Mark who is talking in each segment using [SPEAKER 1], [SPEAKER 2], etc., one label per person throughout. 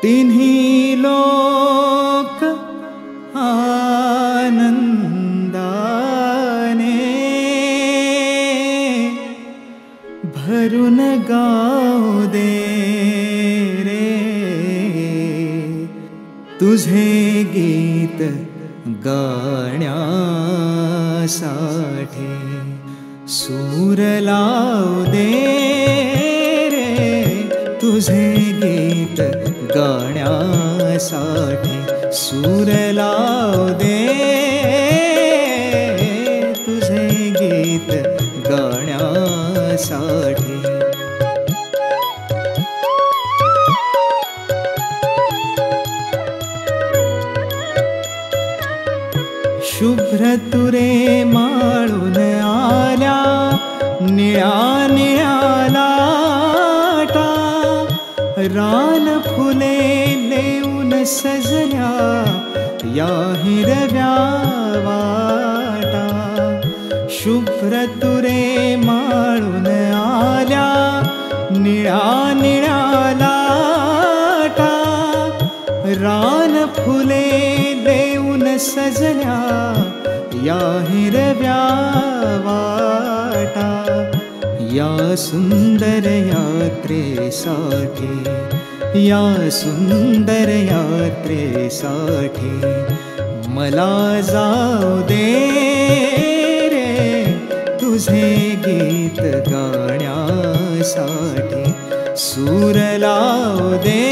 [SPEAKER 1] तिन्ही लोक आनंदाने भरून गाऊ दे रे तुझे गीत गाण्यासाठी सूर लावू दे रे तुझे गीत गाण्यासाठी सूर लावू दे तुझे गीत गाण्यासाठी शुभ्र तुरे माळून आल्या निळ्या निळ्या लाटा रान फुले लेऊन सजल्या या हिरव्या वाटा शुभ्र तुरे माळून आल्या निळ्या निळ्या लाटा रान फुले लेऊन सजल्या या हिरव्या वाटा या सुंदर यात्रेसाठी या सुंदर यात्रेसाठी मला जाऊ दे रे तुझे गीत गाण्यासाठी सूर लावू दे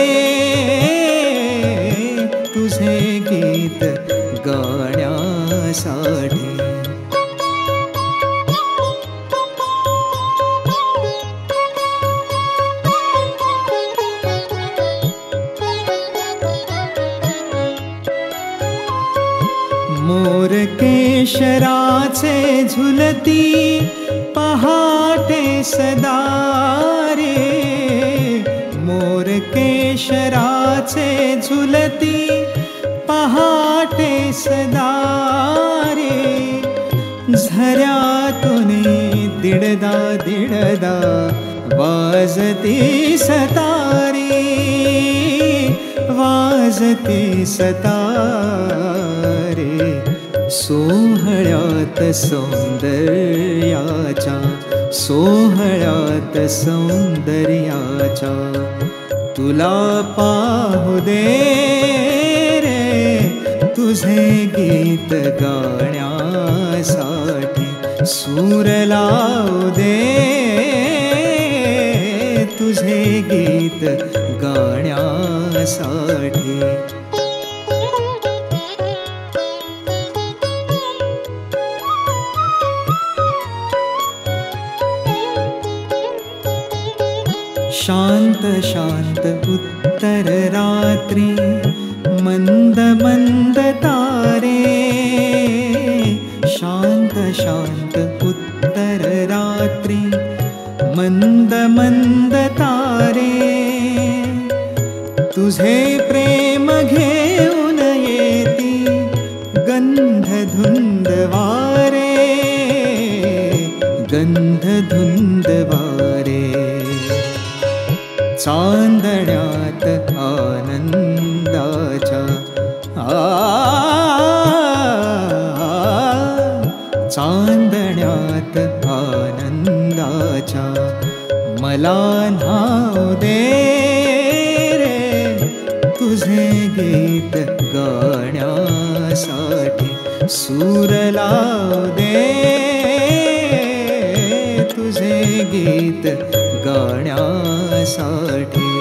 [SPEAKER 1] तुझे गीत गाण्यासाठी मोर केशराचे झुलती पहाटे सदा रे मोर केशराचे झुलती पहाटे सदा रे झऱ्यातून दिडदा दिडदा वाजती सतारी वाजती सतारे सोहळ्यात सौंदर्याच्या सोहळ्यात सौंदर्याच्या तुला पाहू दे रे तुझे गीत गाण्यासाठी सूर लावू दे तुझे गीत गाण्यासाठी शांत शांत उत्तर रात्री मंद मंद तारे शांत शांत उत्तर रात्री मंद मंद तारे तुझे प्रेम घेऊन येती गंध धुंद वारे गंध धुंद वारे चांदण्यात आनंदाच्या चांदण्यात आनंदाच्या मला नाव दे रे तुझे गीत गाण्यासाठी सूर लावू दे तुझे गीत गाण्यासाठी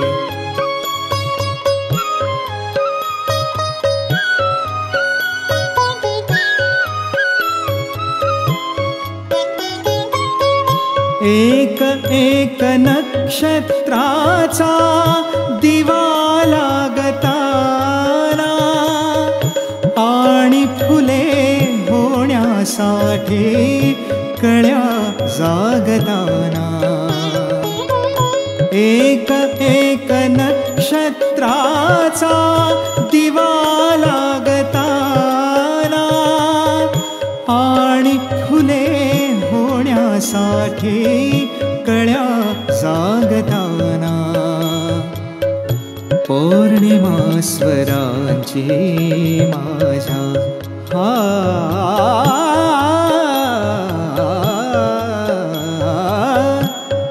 [SPEAKER 1] एक एक नक्षत्राचा दिवा लागताना आणि फुले होण्यासाठी कळ्या जागताना एक एक नक्षत्राचा दिवा लागताना आणि फुले होण्यासाठी कळ्या जागताना पौर्णिमा स्वरांची माझ्या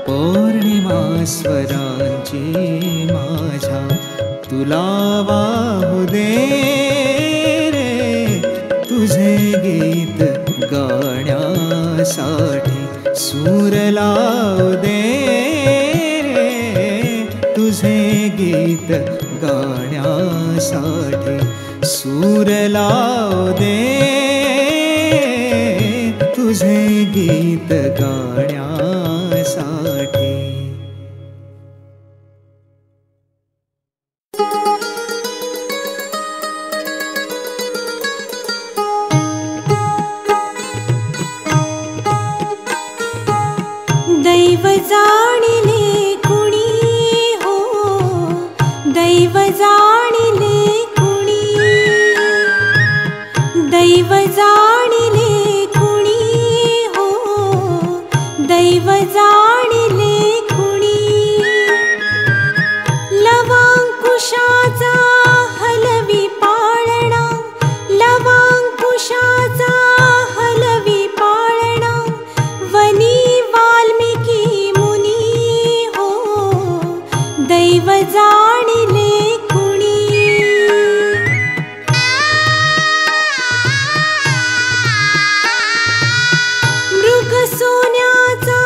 [SPEAKER 1] पौर्णिमा स्वरांची माझ्या तुला वाहू दे रे तुझे गीत गाण्यासाठी सूर लावू दे रे तुझे गीत गाण्यासाठी सूर लावू दे तुझे गीत गाण्यासाठी
[SPEAKER 2] दैव जाणिले कुणी हो दैव जाणिले कुणी दैव जाणिले कुणी हो दैव जाणिले कुणी लवांकुशाचा हलवी पाळणा लवांकुशाचा हलवी पाळणा वनी वाल्मिकी मुनी हो दैव जाणिले कुणी मृग सोन्याचा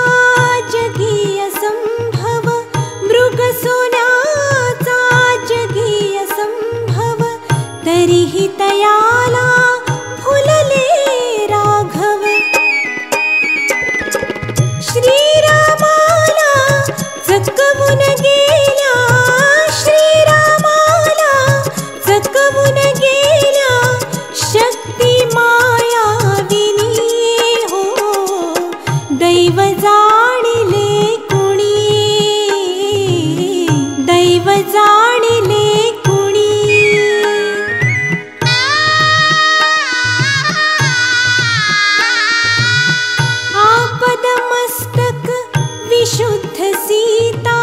[SPEAKER 2] जगीय संभव मृग सोन्याचा जगीय संभव तरीही तयाला फुलले राघव श्रीरामाला जगवून गेल्या श्रीरामाला जगवून गेल्या शक्ती मायाविनी हो दैव जाणिले कुणी दैव जाणिले कुणी आपदमस्तक विशुद्ध सीता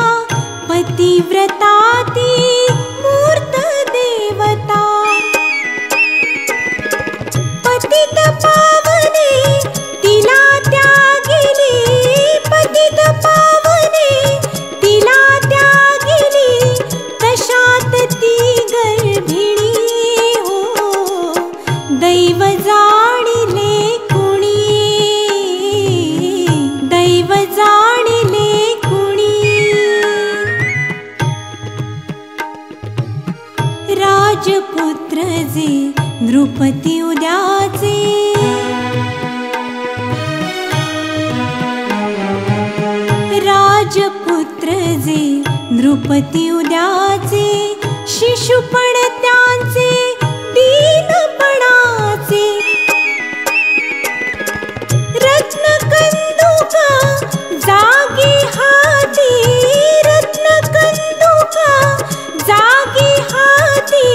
[SPEAKER 2] पतिव्रता ती मूर्त देवता पतित पावने तिला त्यागिली पतित पावने तिला त्यागिली तशात ती गर्भिणी हो दैव जाणिले कुणी दैव जाणिले कुणी राजपुत्र जे नृपती उद्याचे राजपुत्र जे नृपती उद्याचे शिशुपण त्यांचे दीनपणाचे रत्नकंदुका जागी हाती रत्नकंदुका जागी हाती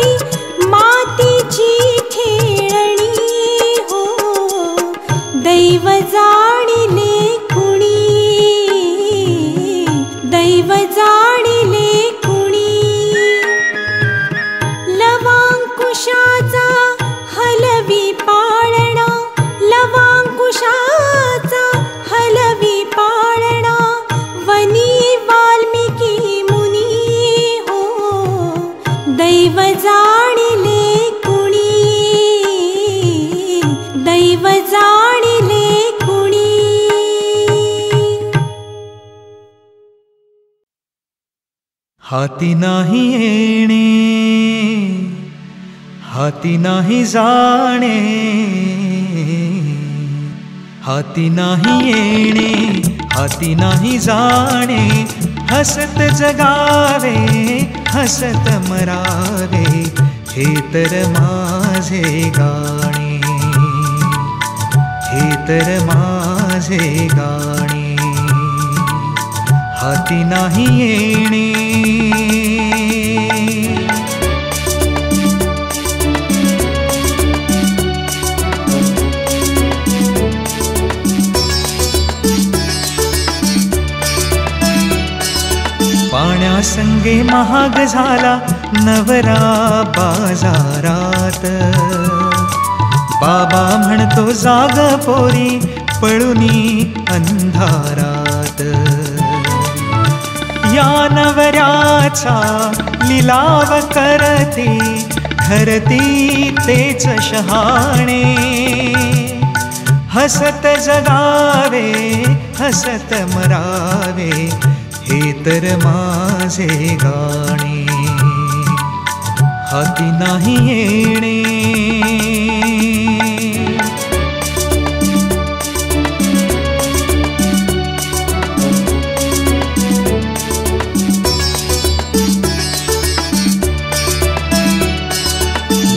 [SPEAKER 2] मातीची खेळणी हो दैव जाणिले कुणी दैव जाणिले कुणी लवांकुशाचा हलवी पाळणा लवांकुशाचा हलवी पाळणा वनी वाल्मिकी मुनी हो दैव जाणिले कुणी दैव जाणिले कुणी
[SPEAKER 1] हाती नाही येणे हाती नाही जाणे हाती नाही येणे हाती नाही जाणे हसत जगावे हसत मरावे हे तर माझे गाणे हे तर माझे गाणे हाती नाही येणे पाण्यासंगे महाग झाला नवरा बाजारात. बाबा म्हणतो जाग पोरी पळुनी अंधारात. या नवऱ्याचा लिलाव करते धरती तेच शहाणे. हसत जगावे हसत मरावे हे तर माझे गाणे. हाती नाही येणे.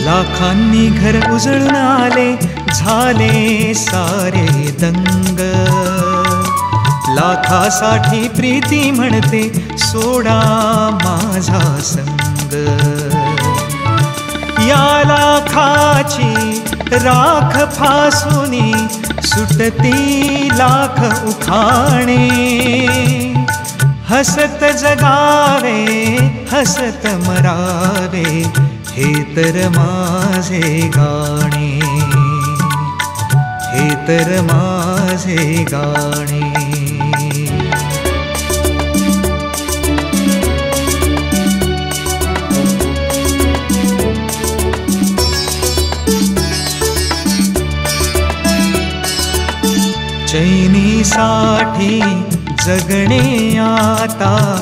[SPEAKER 1] लाखांनी घर उजळून आले झाले सारे दंग. लाखासाठी प्रीती म्हणते सोडा माझा संग. या लाखाची राख फासूनी सुटती लाख उखाणे. हसत जगावे हसत मरावे हे तर माझे गाणे. हे तर माझे गाणे. चैनीसाठी जगणे आता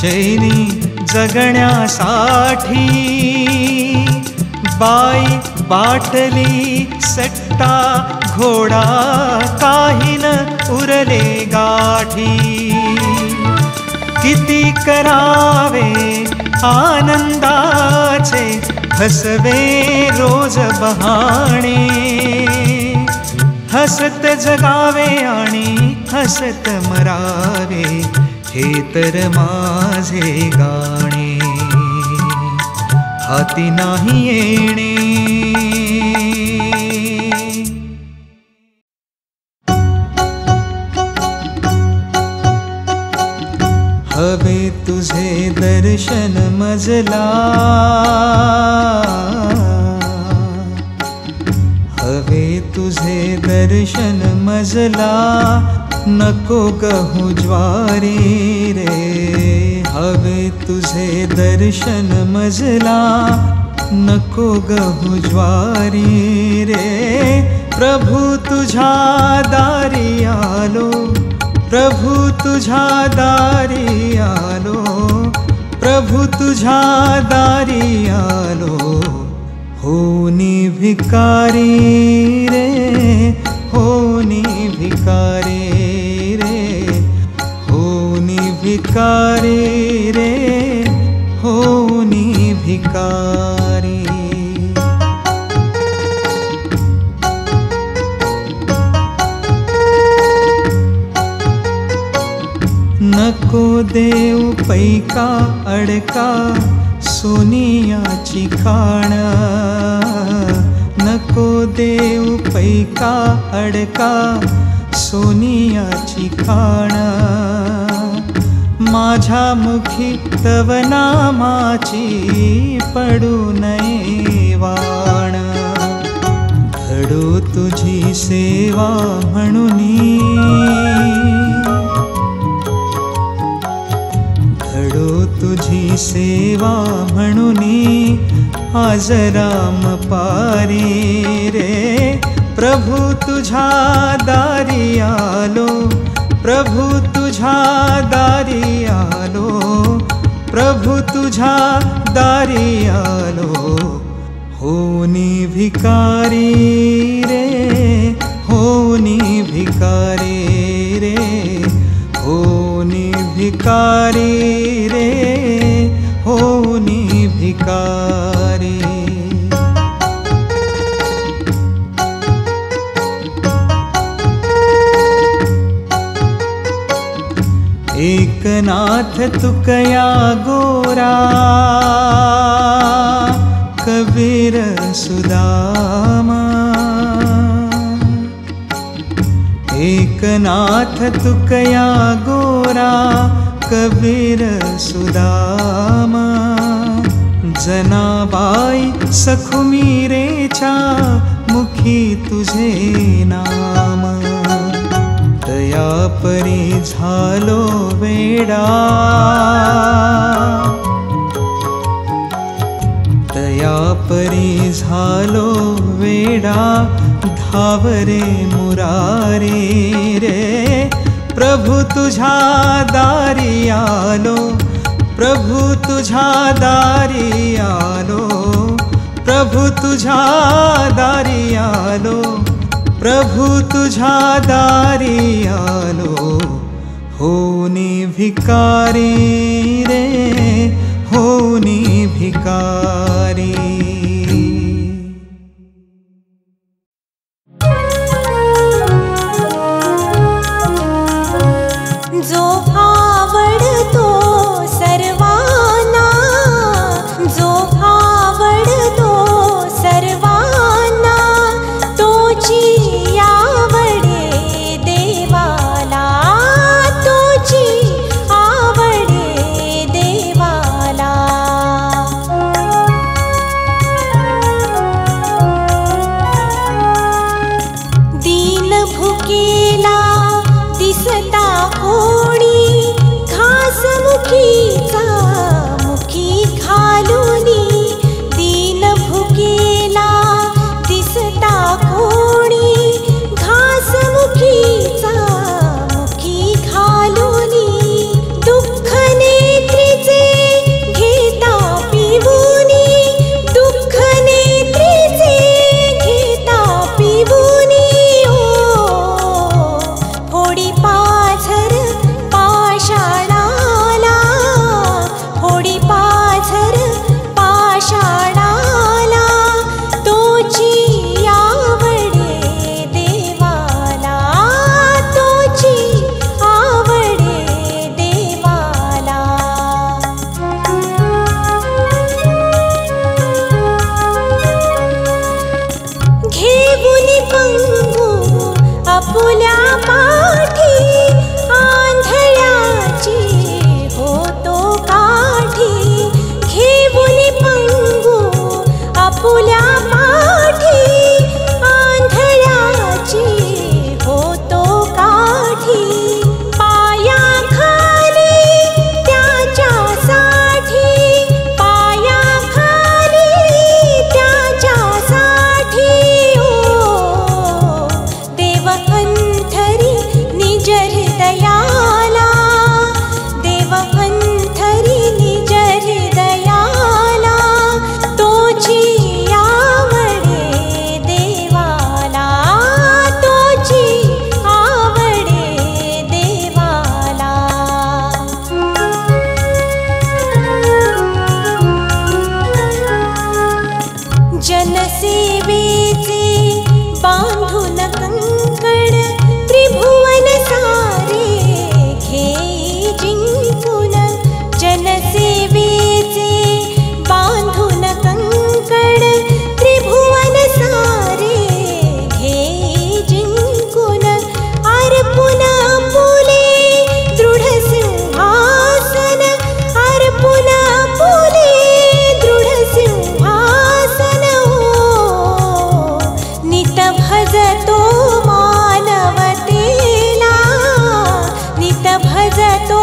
[SPEAKER 1] चैनी जगण्यासाठी. बाई बाटली सट्टा घोडा काही न उरले गाठी. किती करावे आनंदाचे हसवे रोज बहाणे. हसत जगावे आणि हसत मरावे हे तर माझे गाणे. हाती नाही येणे. हवे तुझे दर्शन मजला. हवे तुझे दर्शन मजला. नको गहू ज्वारी रे. हवे तुझे दर्शन मजला. नको गहू ज्वारी रे. प्रभू तुझ्या दारी आलो. प्रभू तुझ्या दारी आलो. प्रभू तुझ्या दारी आलो. होनी भिकारी रे. होनी भिकारी रे. होनी भिकारी रे. होनी भिकारी. नको देव पैका अडका सोनियाची खाण. नको देव पैका अडका सोनियाची खाण. माझ्या मुखी तव नामाची पडू नये वाण. घडो तुझी सेवा म्हणुनी. घडो तुझी सेवा म्हणुनी. आज राम पारी रे. प्रभू तुझ्या दारी आलो. प्रभू तुझ्या दारी आलो. प्रभू तुझ्या दारी आलो. होनी भिकारी रे. होनी भिकारी रे. होनी भिकारी रे. होनी भिकारी. एकनाथ तुकया गोरा. कबीर सुदामा. एकनाथ तुकया गोरा. कबीर सुदामा. जनाबाई सखुमीरेच्या मुखी तुझे नाम, दया परी झालो वेडा, दया परी झालो वेडा, धावरे मुरारी रे, प्रभु तुझ्या दारी आलो, प्रभु तुझ्या दारी आलो, प्रभु तुझ्या दारी आलो, प्रभु तुझ्या दारी आलो, होनी भिकारी रे, होनी भिकारी।
[SPEAKER 2] जो आवडतो सर्वांना, जो आवडतो सर्वांना, तोची आवडे देवाला, तोची आवडे देवाला। दीन भुकेला दिसता कोणी, घास मुखीचा मुखी घालुनी, दीन भुकेला दिसता कोणी, घास मुखीचा मुखी घालुनी, दुःख नेत्रीचे घेता पिवुनी, दुःख नेत्रीचे घेता पिवुनी, होडी पाझर पाषाणाला, होडी पाझर पाषाणाला, तोची आवडे देवाला, तोची आवडे देवाला। घेऊनी पंगू आपुल्या पाठी, आंधळ्याची होतो काठी, घेऊनी पंगू आपुल्या पाठी, आंधळ्याची होतो काठी, पायाखाली त्याच्यासाठी, पायाखाली त्याच्यासाठी, देव अंथरी निज हृदयाला, देव अंथरी निज हृदयाला, तोची आवडे देवाला, तोची आवडे देवाला। जनसेवेचे बांधून कंकण, त्रिभुवन सारे घेई जिंकून, जनसेवेचे बांधून कंकण, त्रिभुवन सारे घेई जिंकून, अर्पुन आपुले दृढ सिंहासन, अर्पुन आपुले दृढ सिंहासन, नित भजतो मानवतेला, नित भजतो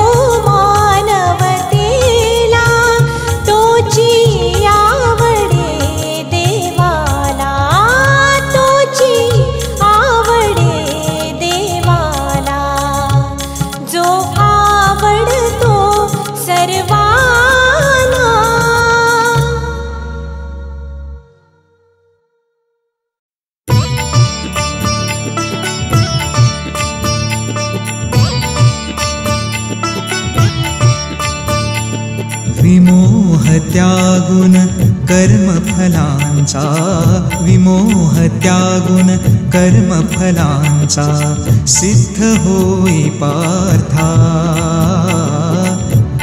[SPEAKER 2] मानवतेला, तोची आवडे देवाला, तोची आवडे देवाला। जो आवडतो सर्वांना,
[SPEAKER 1] विमोह त्यागुन कर्मफलांचा, विमोह त्यागुन कर्मफलांचा, सिद्ध होई पार्था,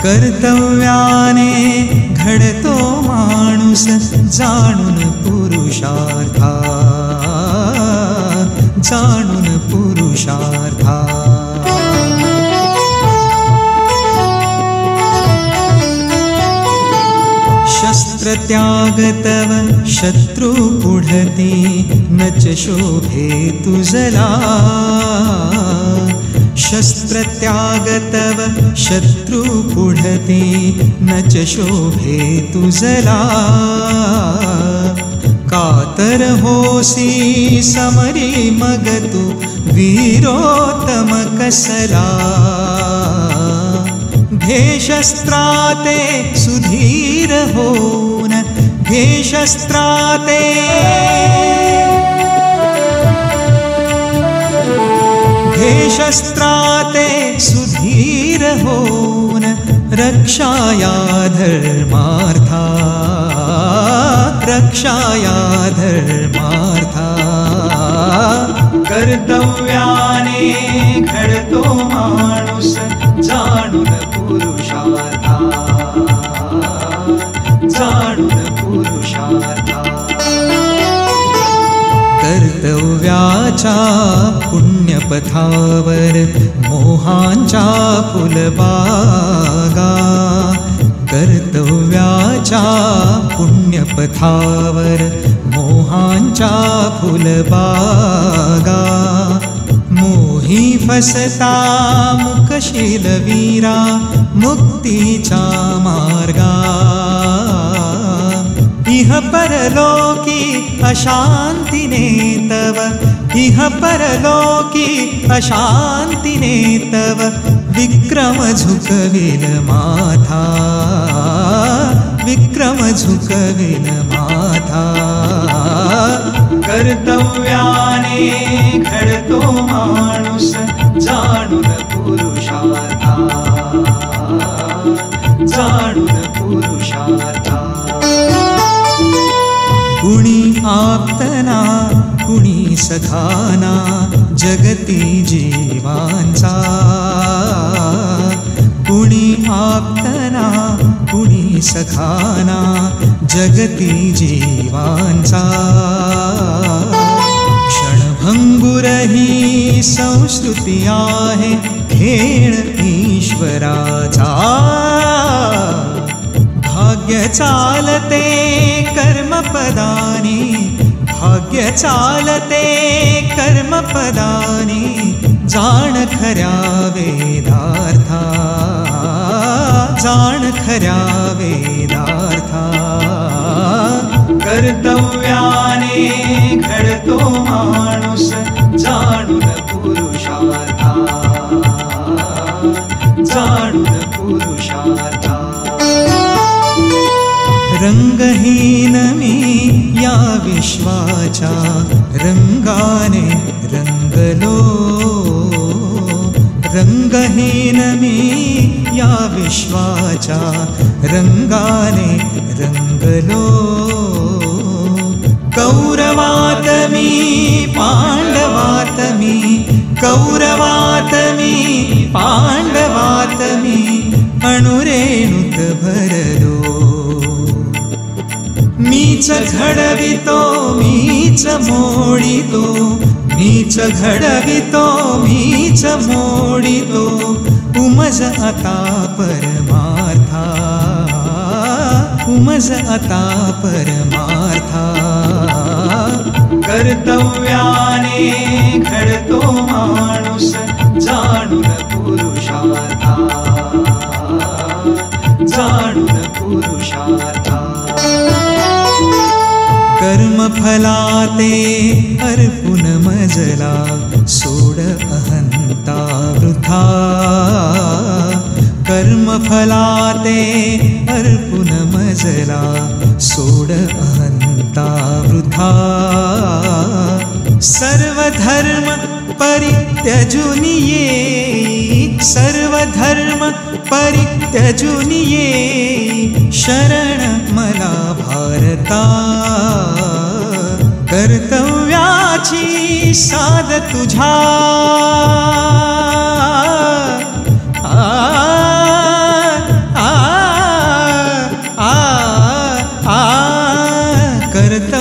[SPEAKER 1] कर्तव्याने घडतो माणूस, जाणून पुरुषार्था, जाणून पुरुषार्था। शस्त्र शस्त्रत्याग तव शत्रु पुढती न च शोभे तुझला शस्त्रत्याग तव शत्रु पुढती न च शोभे तुझला कातर होसी समरी मग तू वीरोत्तम कसला घे शस्त्राते सुधीर होन घे शस्त्राते घे शस्त्राते सुधीर होन रक्षाया धर्मार्था रक्षाया धर्मार्था कर्तव्याने घडतो माणूस जाणून पुरुषार्था जाणून पुरुषार्था कर्तव्याच्या पुण्यपथावर मोहांच्या फुलबागा कर्तव्याच्या पुण्यपथावर मोहांच्या फुलबागा मोही फसता मुकशील वीरा मुक्तीचा मार्गा इह परलोकी अशांतीने तव इह परलोकी अशांतीने तव विक्रम झुकविल माथा विक्रम झुकविल माथा कर्तव्याने घडतो माणूस जाणून पुरुषार्था जाणून पुरुषार्था कुणी आप्तना कुणी सखाना जगती जीवांचा कुणी आप्तना कुणी सखाना जगती जीवांचा क्षणभंगुर ही संस्कृती आहे खेळ ईश्वराचा भाग्य चालते कर्मपदानी भाग्य चालते कर्मपदानी जाण खऱ्या वेदार्था जाण खऱ्या वेदार्था कर्तव्याने घडतो माणूस जाणून पुरुषार्था जाणून पुरुषार्था रंगहीन मी या विश्वाचा रंगाने रंगलो रंगहीन मी या विश्वाचा रंगाने रंगलो कौरवात मी पांडवात मी कौरवात मी पांडवात मी अणुरेणुत भरलो मीच घडवितो मीच मोडितो मीच घडवितो मीच मोडितो उमज आता परमार्था उमज आता परमार्था कर्तव्याने घडतो माणूस जाणून पुरुषार्था जाणून पुरुषार्था कर्मफलाते अर्पुन मजला सोड अहंता वृथा कर्मफलाते अर्पुन मजला सोड अहंता वृथा सर्वधर्म परित्यजुन ये सर्वधर्म परित्यजुन ये शरण मला भारता कर्तव्याची साध तुझा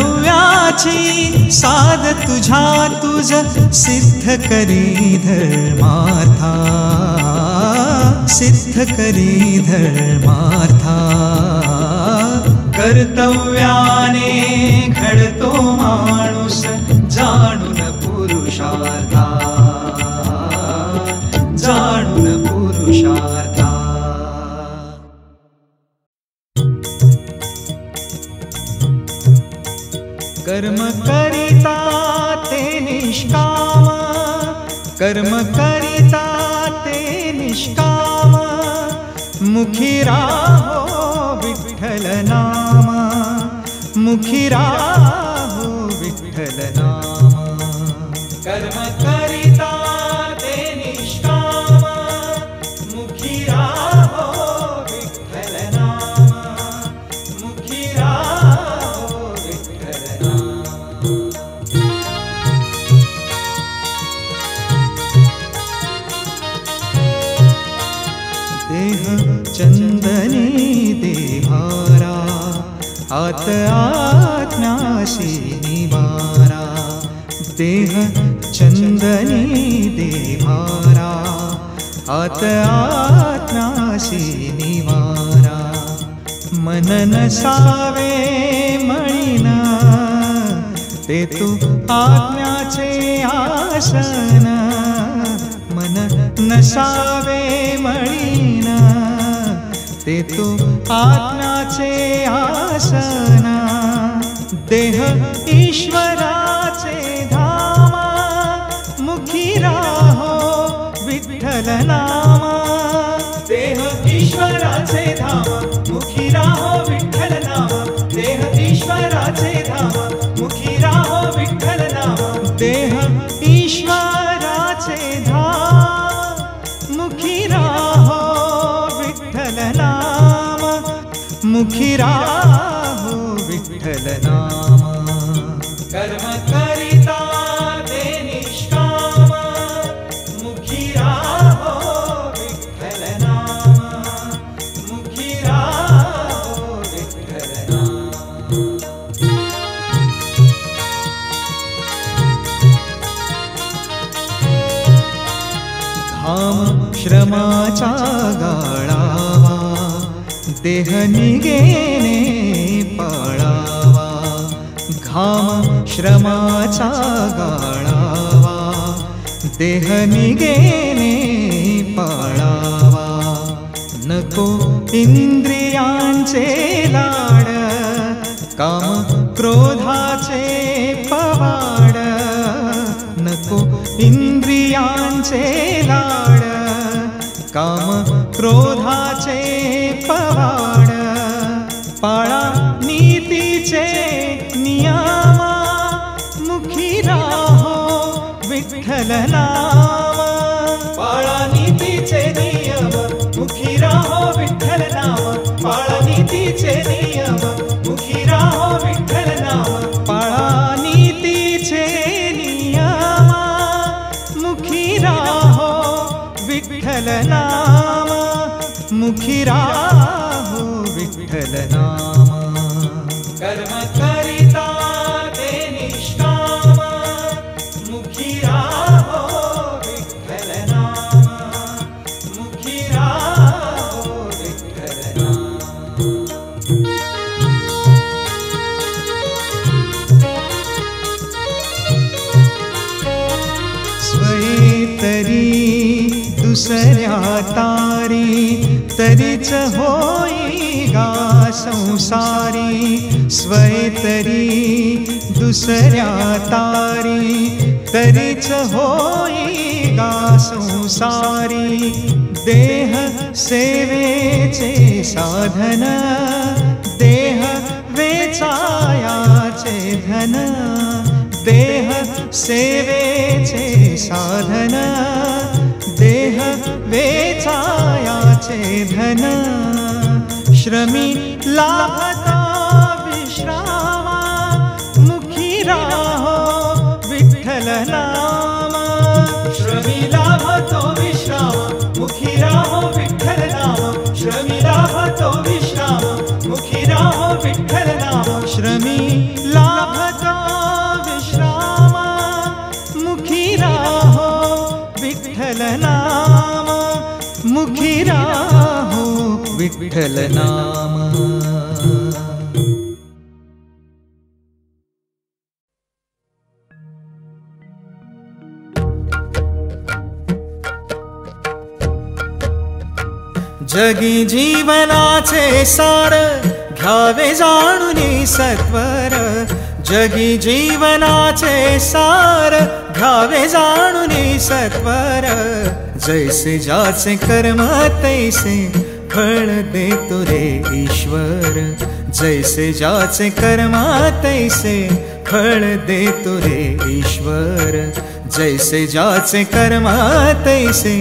[SPEAKER 1] कर्तव्याची साध तुझा तुझ सिद्ध करी धर्मार्था सिद्ध करी धर्मार्था कर्तव्याने घडतो माणूस जाणून पुरुषार्था, जाणून पुरुषार्था. कर्म करिता ते निष्काम, कर्म करिता ते निष्काम, मुखी राहो विठ्ठल नाम, मुखी राहो विठ्ठल नाम. कर्म करिता ते निष्काम, मुखी राहो विठ्ठल नाम, मुखी राहो विठ्ठल नाम. देह चंदनी देहारा, आत आज्ञासी निवारा. देह चंदनी देहारा, आत आज्ञासी निवारा. मन नसावे मळीना, ते तू आज्ञाचे आसन. मन नसावे मळीना, ते तू आज्ञाचे आसन. देह ईश्वराचे धामा, मुखी राहो विठ्ठल नामा. देह ईश्वराचे धामा, मुखी राहो विठ्ठल नामा. देह ईश्वराचे धामा, मुखी राहो विठ्ठल नामा. देह ईश्वराचे धाम, मुखी राहो विठ्ठल नाम, मुखी राहो विठ्ठल नाम. कर्म करिता ते निष्काम, मुखी राहो विठ्ठल नाम, मुखी राहो विठ्ठल नाम. घाम श्रमाचा गाळावा, देह निगेने पाळावा. घाम श्रमाचा गाळावा, देह निगेने पाळावा. नको इंद्रियांचे लाड, काम क्रोधाचे पवाड. नको इंद्रियांचे लाड, काम क्रोधाचे पवाड. पाळा नीतीचे नियमा, मुखी राहो विठ्ठल नाम. पाळा नीतीचे नियम, मुखी राहो विठ्ठल नाम. पाळा नीतीचे नियम, मुखी राहो विठ्ठल नाम. पाळा नीतीचे नियम, मुखी राहो विठ्ठल नाम, मुखी राहो विठ्ठल नाम. कर्म करिता ते निष्काम, मुखी राहो विठ्ठल नाम, मुखी राहो विठ्ठल नाम. स्वये तरी दुसऱ्या तारी, तरीच होई गा संसारी. स्वये तरी दुसऱ्या तारी, तरीच होई गा संसारी. देह सेवेचे साधन, देह वेचायाचे धन. देह सेवेचे साधन, देह वेचायाचे धन. श्रमी लाभता विश्रामा, मुखी राहो विठ्ठल नाम. श्रमी लाभतो विश्राम, मुखी राहो विठ्ठल नाम. श्रमी लाभतो विश्राम, मुखी राहो विठ्ठल नाम. श्रमी लाभतो विश्राम, मुखी राहो विठ्ठल नाम, मुखी राहो विठ्ठल नाम. जगी जीवनाचे सार घ्यावे जाणूनी सत्वर, जगी जीवनाचे सार घ्यावे जाणूनी सत्वर, जैसे ज्याचे कर्म तैसे फळ देतो रे ईश्वर, जैसे ज्याचे कर्म तैसे फळ देतो रे ईश्वर, जैसे ज्याचे कर्म तैसे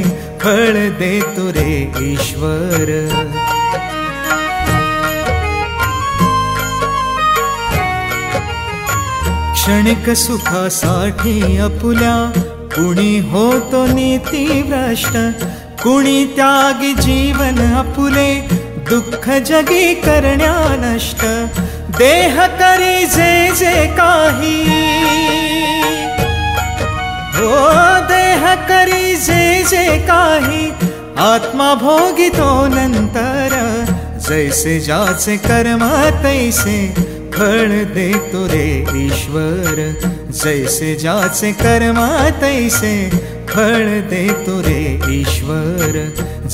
[SPEAKER 1] फळ देतो रे ईश्वर। क्षणिक सुखासाठी अपुल्या कुणी होतो नीतिभ्रष्ट, कुणी त्यागी जीवन अपुले दुःख जगी करण्या नष्ट, देह करी जे जे काही, हो देह करी जे जे काही, आत्मा भोगितो नंतर, जैसे ज्याचे कर्म तैसे फळ देतो रे ईश्वर, जैसे ज्याचे कर्म तैसे फळ देतो रे ईश्वर,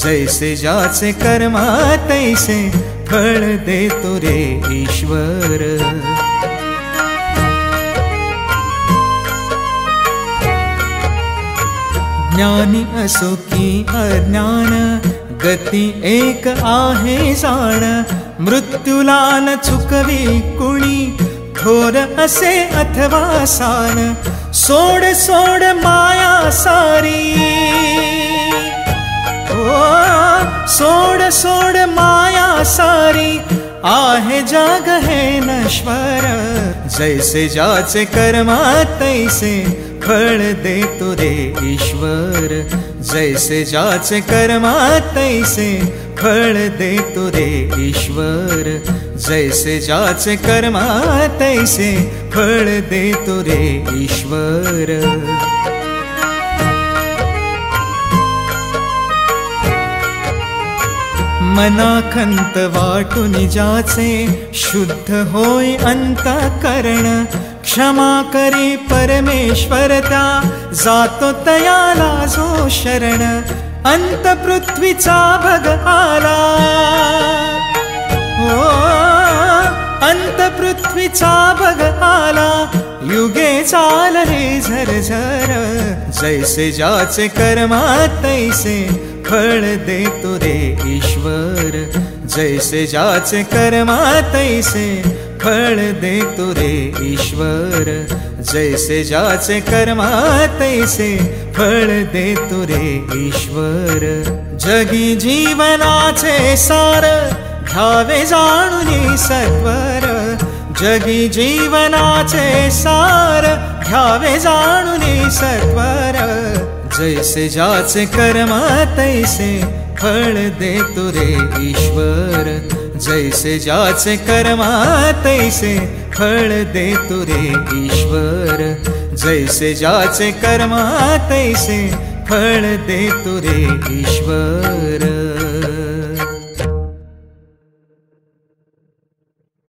[SPEAKER 1] जैसे ज्याचे कर्म तैसे फळ देतो रे ईश्वर। ज्ञानी असो की अज्ञान गती एक आहे जाण, मृत्यूला न चुकवी कुणी थोर असे अथवा सान, सोड सोड माया सारी, ओ सोड सोड माया सारी, आहे जग हे नश्वर, जैसे ज्याचे कर्म तैसे फळ देतो रे ईश्वर, जैसे ज्याचे कर्म तैसे फळ देतो रे ईश्वर, जैसे ज्याचे कर्म तैसे फळ देतो रे ईश्वर। मनाखंत वाटून ज्याचे शुद्ध होय अंतःकरण, क्षमा करी परमेश्वर त्या जातो तयाला जो शरण, अंत पृथ्वीचा भग आला, ओ अंत पृथ्वीचा भग आला, युगे चालले झरझर, जैसे ज्याचे कर्म तैसे फळ देतो रे ईश्वर, जैसे ज्याचे कर्म तैसे फळ देतो रे ईश्वर, जैसे ज्याचे कर्म तैसे फळ देतो रे ईश्वर। जगी जीवनाचे सार घ्यावे जाणूनी सत्वर, जगी जीवनाचे सार घ्यावे जाणूनी सत्वर, जैसे ज्याचे कर्म तैसे फळ देतो रे ईश्वर, जैसे ज्याचे कर्म तैसे फळ देतो रे ईश्वर, जैसे ज्याचे कर्म तैसे फळ देतो रे ईश्वर।